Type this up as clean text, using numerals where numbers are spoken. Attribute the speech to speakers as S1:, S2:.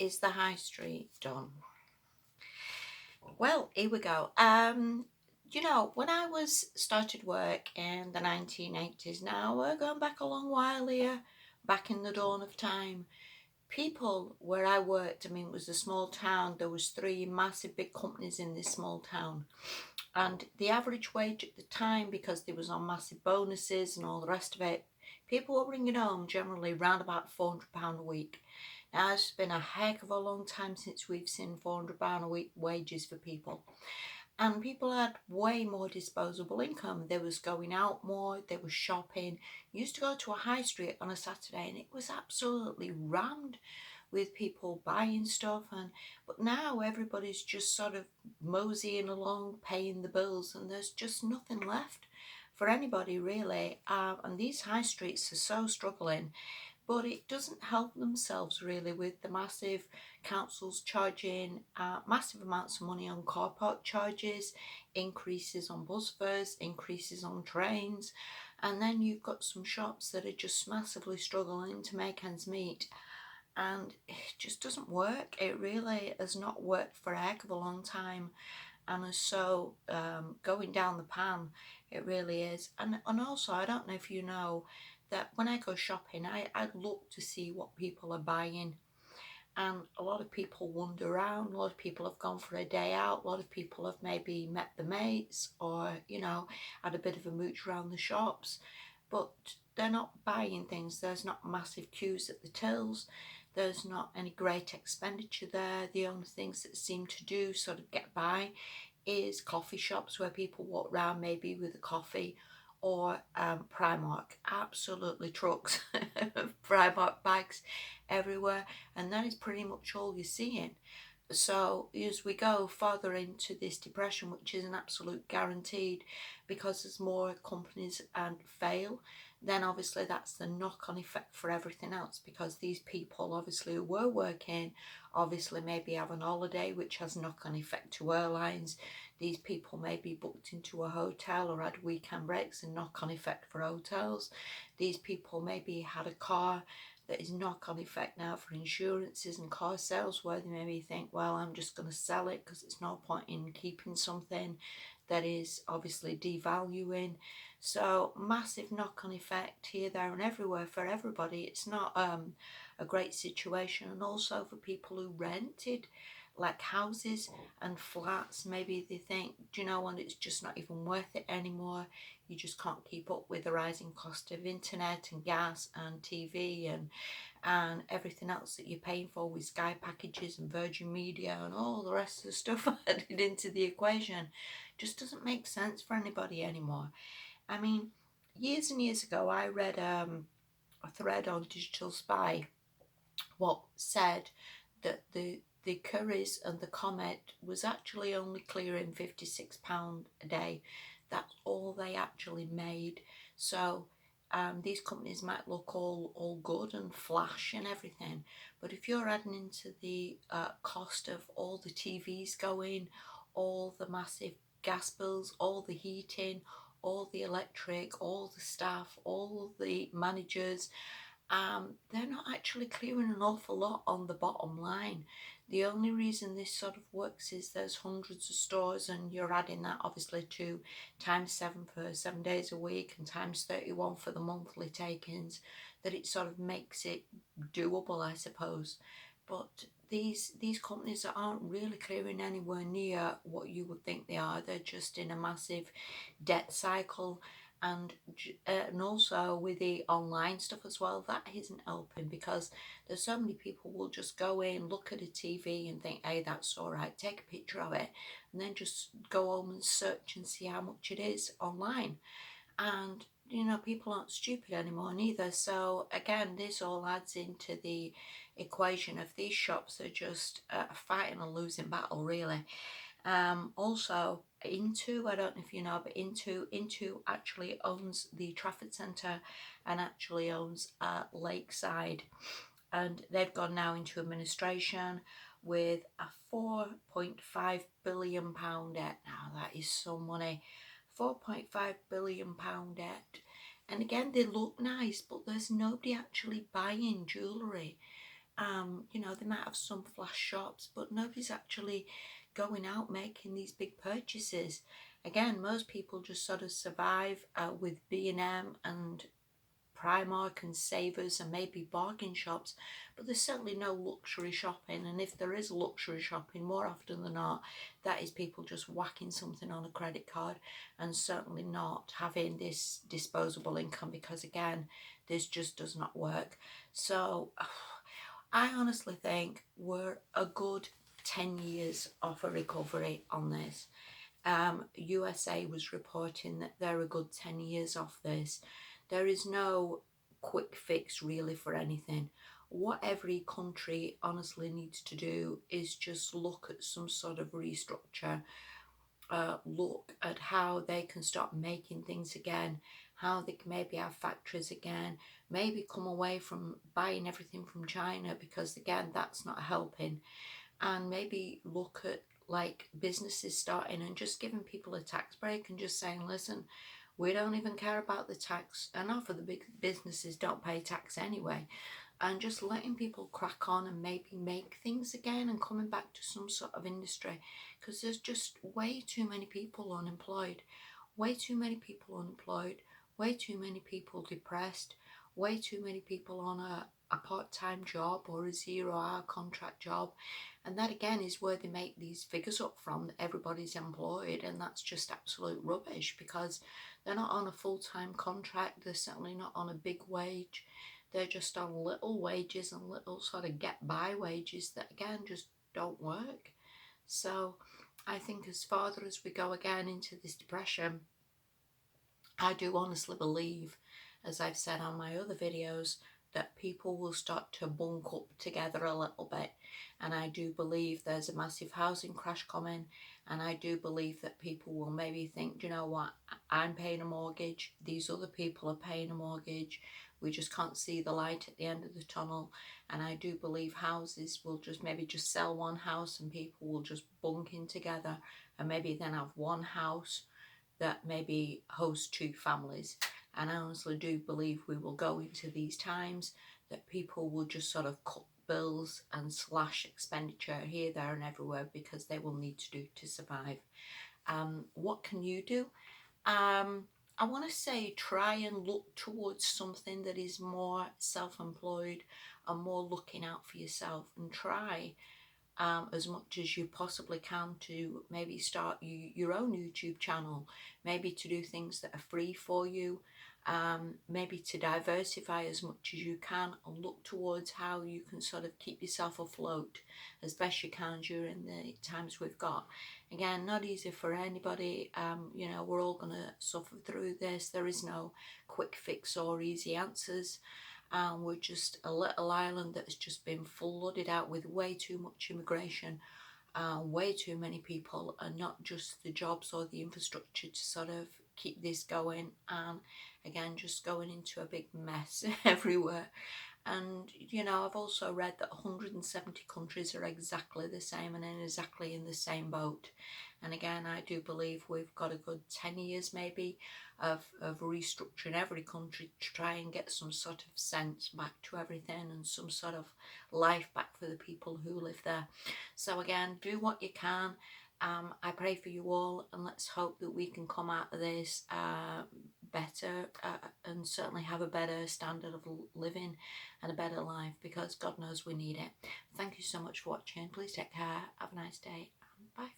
S1: Is the high street done? Well, here we go. When I was started work in the 1980s, now we're going back a long while here, back in the dawn of time. People where I worked, I mean, it was a small town. There was three massive big companies in this small town, and the average wage at the time, because there was on massive bonuses and all the rest of it, people were bringing home generally round about £400 a week. Now it's been a heck of a long time since we've seen £400 a week wages for people, and people had way more disposable income. They was going out more, they was shopping. You used to go to a high street on a Saturday and it was absolutely rammed with people buying stuff, and but now everybody's just sort of moseying along paying the bills, and there's just nothing left for anybody really. And these high streets are so struggling, but it doesn't help themselves really with the massive councils charging massive amounts of money on car park charges, increases on bus fares, increases on trains, and then you've got some shops that are just massively struggling to make ends meet, and it just doesn't work. It really has not worked for a heck of a long time, and is so going down the pan. It really is. And also, I don't know if you know that when I go shopping, I look to see what people are buying, and a lot of people wander around. A lot of people have gone for a day out. A lot of people have maybe met the mates, or had a bit of a mooch around the shops, but they're not buying things. There's not massive queues at the tills. There's not any great expenditure there. The only things that seem to do sort of get by is coffee shops where people walk around maybe with a coffee, or Primark. Absolutely trucks of Primark bags everywhere, and that is pretty much all you're seeing. So as we go further into this depression, which is an absolute guaranteed, because as more companies and fail, then obviously that's the knock-on effect for everything else, because these people obviously who were working obviously maybe have an holiday, which has knock-on effect to airlines. These people may be booked into a hotel or had weekend breaks and knock-on effect for hotels. These people maybe had a car that is knock-on effect now for insurances and car sales, where they maybe think, well, I'm just going to sell it because it's no point in keeping something that is obviously devaluing. So massive knock-on effect here, there and everywhere for everybody. It's not a great situation. And also for people who rented like houses and flats, maybe they think, do you know what, it's just not even worth it anymore. You just can't keep up with the rising cost of internet and gas and TV and everything else that you're paying for with Sky packages and Virgin Media and all the rest of the stuff added into the equation. Just doesn't make sense for anybody anymore. I mean, years and years ago, I read a thread on Digital Spy what said that the Currys and the Comet was actually only clearing £56 a day. That's all they actually made. So these companies might look all good and flash and everything, but if you're adding into the cost of all the TVs going, all the massive gas bills, all the heating, all the electric, all the staff, all the managers, they're not actually clearing an awful lot on the bottom line. The only reason this sort of works is there's hundreds of stores, and you're adding that obviously to times 7 for 7 days a week and times 31 for the monthly takings, that it sort of makes it doable, I suppose. But these companies aren't really clearing anywhere near what you would think they are. They're just in a massive debt cycle, and also with the online stuff as well, that isn't helping, because there's so many people will just go in, look at a TV and think, hey, that's all right, take a picture of it, and then just go home and search and see how much it is online. And people aren't stupid anymore neither. So again, this all adds into the equation of these shops are just fighting a losing battle really. Also, Into, I don't know if you know, but Into actually owns the Trafford Centre and actually owns Lakeside, and they've gone now into administration with a £4.5 billion debt. Now that is some money, £4.5 billion debt. And again, they look nice, but there's nobody actually buying jewellery. You know, they might have some flash shops, but nobody's actually going out making these big purchases. Again, most people just sort of survive with B&M and Primark and Savers and maybe bargain shops, but there's certainly no luxury shopping. And if there is luxury shopping, more often than not, that is people just whacking something on a credit card and certainly not having this disposable income, because again, this just does not work. So I honestly think we're a good 10 years off a recovery on this. USA was reporting that they're a good 10 years off this. There is no quick fix really for anything. What every country honestly needs to do is just look at some sort of restructure, look at how they can start making things again, how they can maybe have factories again, maybe come away from buying everything from China, because again, that's not helping, and maybe look at like businesses starting and just giving people a tax break and just saying, listen, we don't even care about the tax. Enough of the big businesses don't pay tax anyway. And just letting people crack on and maybe make things again and coming back to some sort of industry, because there's just way too many people unemployed, way too many people unemployed, way too many people depressed, way too many people on a part-time job or a 0-hour contract job. And that again is where they make these figures up from, that everybody's employed, and that's just absolute rubbish, because they're not on a full-time contract, they're certainly not on a big wage, they're just on little wages and little sort of get by wages that again just don't work. So I think as farther as we go again into this depression, I do honestly believe, as I've said on my other videos, that people will start to bunk up together a little bit. And I do believe there's a massive housing crash coming. And I do believe that people will maybe think, "Do you know what, I'm paying a mortgage, these other people are paying a mortgage. We just can't see the light at the end of the tunnel." And I do believe houses will just maybe just sell one house and people will just bunk in together and maybe then have one house that maybe host two families. And I honestly do believe we will go into these times that people will just sort of cut bills and slash expenditure here, there and everywhere, because they will need to do to survive. What can you do? I want to say try and look towards something that is more self-employed and more looking out for yourself, and try as much as you possibly can to maybe start your own YouTube channel, maybe to do things that are free for you, maybe to diversify as much as you can and look towards how you can sort of keep yourself afloat as best you can during the times we've got. Again, not easy for anybody. You know, we're all going to suffer through this. There is no quick fix or easy answers. We're just a little island that's just been flooded out with way too much immigration, way too many people, and not just the jobs or the infrastructure to sort of keep this going. And again, just going into a big mess everywhere. And you know, I've also read that 170 countries are exactly the same and exactly in the same boat. And again, I do believe we've got a good 10 years maybe of restructuring every country to try and get some sort of sense back to everything and some sort of life back for the people who live there. So again, do what you can. I pray for you all, and let's hope that we can come out of this better and certainly have a better standard of living and a better life, because God knows we need it. Thank you so much for watching. Please take care. Have a nice day. Bye.